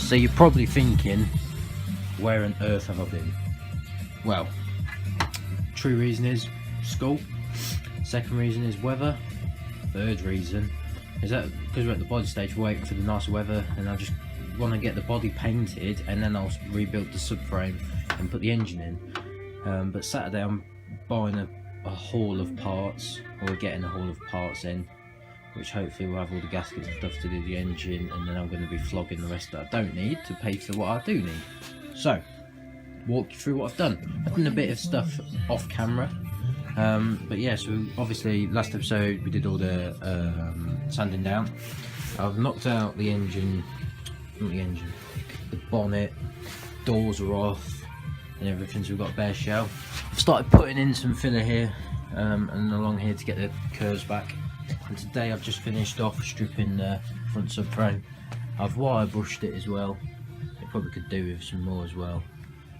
So you're probably thinking, where on earth have I been? Well, true reason is school. Second reason is weather. Third reason is that because we're at the body stage, we're waiting for the nicer weather, and I just want to get the body painted, and then I'll rebuild the subframe and put the engine in. But Saturday I'm buying a haul of parts, or we're getting a haul of parts in, which hopefully will have all the gaskets and stuff to do the engine, and then I'm going to be flogging the rest that I don't need to pay for what I do need. So, walk you through what I've done. I've done a bit of stuff off camera, but yeah, so obviously last episode we did all the sanding down. I've knocked out the engine, the bonnet, doors are off and everything, so we've got a bare shell. I've started putting in some filler here and along here to get the curves back. And today I've just finished off stripping the front subframe. I've wire brushed it as well. It probably could do with some more as well,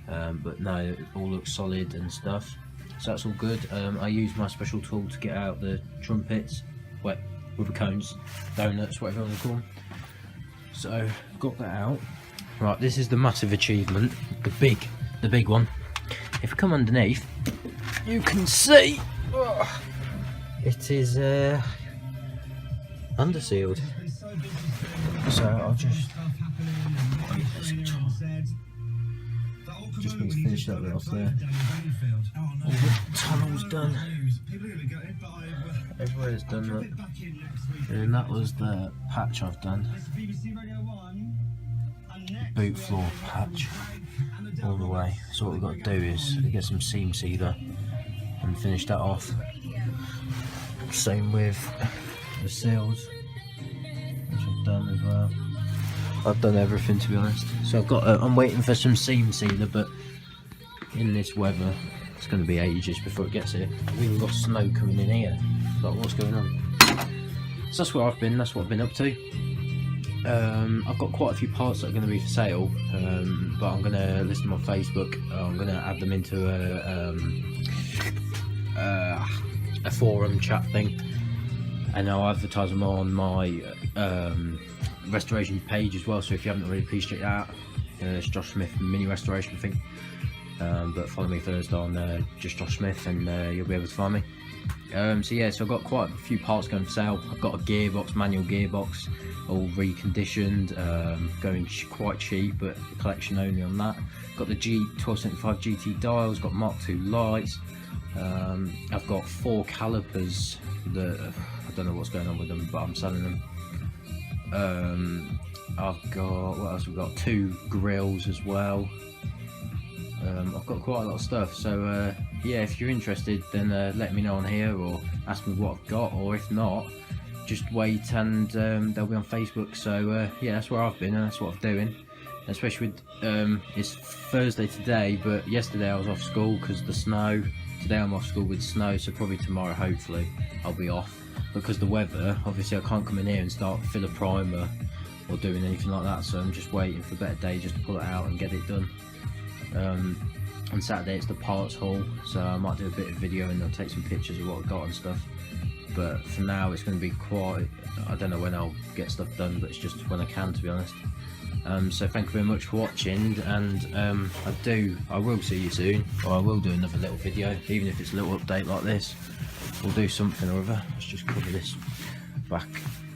but no, it all looks solid and stuff, so that's all good. I use my special tool to get out the trumpets, wet rubber cones, donuts, whatever you want to call them. So got that out. Right, this is the massive achievement, the big one. If you come underneath, you can see it is undersealed. So I'll just need to finish that bit off there. All the tunnel's done. Everywhere's done, look. And that was the patch I've done. Boot floor patch all the way. So what we've got to do is get some seam sealer and finish that off. Same with the seals, which I've done as well. I've done everything, to be honest. So I've got I'm waiting for some seam sealer, but in this weather it's going to be ages before it gets here. We've even got snow coming in here. Like, what's going on? So that's where I've been, that's what I've been up to. I've got quite a few parts that are going to be for sale, but I'm going to list them on Facebook. I'm going to add them into a forum chat thing, and I'll advertise them on my restoration page as well. So if you haven't already, please check that out. It's Josh Smith Mini Restoration, I think. But follow me Thursday on just Josh Smith, and you'll be able to find me. So yeah, so I've got quite a few parts going for sale. I've got a gearbox, manual gearbox, all reconditioned, going quite cheap, but collection only on that. Got the G1275 GT dials, got Mark II lights. I've got 4 calipers that I don't know what's going on with them, but I'm selling them. I've got, what else? We've got 2 grills as well. I've got quite a lot of stuff, so yeah, if you're interested, then let me know on here, or ask me what I've got, or if not, just wait and they'll be on Facebook. So yeah, that's where I've been, and that's what I'm doing. Especially with it's Thursday today, but yesterday I was off school because of the snow. Today I'm off school with snow, so probably tomorrow, hopefully, I'll be off. Because the weather, obviously I can't come in here and start filler primer or doing anything like that, so I'm just waiting for a better day just to pull it out and get it done. On Saturday it's the parts haul, so I might do a bit of video and I'll take some pictures of what I've got and stuff. But for now it's going to be quite, I don't know when I'll get stuff done, but it's just when I can, to be honest. So thank you very much for watching, and I will see you soon, or I will do another little video, even if it's a little update like this. We'll do something or other. Let's just cover this back.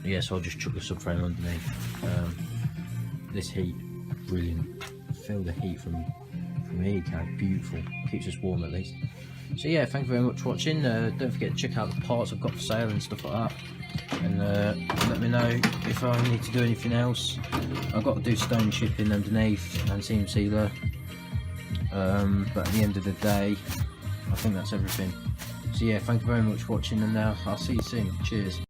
Yeah, so I'll just chuck the subframe underneath. This heat, brilliant. Feel the heat from here, beautiful. Keeps us warm at least. So yeah, thank you very much for watching. Don't forget to check out the parts I've got for sale and stuff like that. And let me know if I need to do anything else. I've got to do stone chipping underneath and seam sealer. But at the end of the day, I think that's everything. So yeah, thank you very much for watching, and I'll see you soon. Cheers.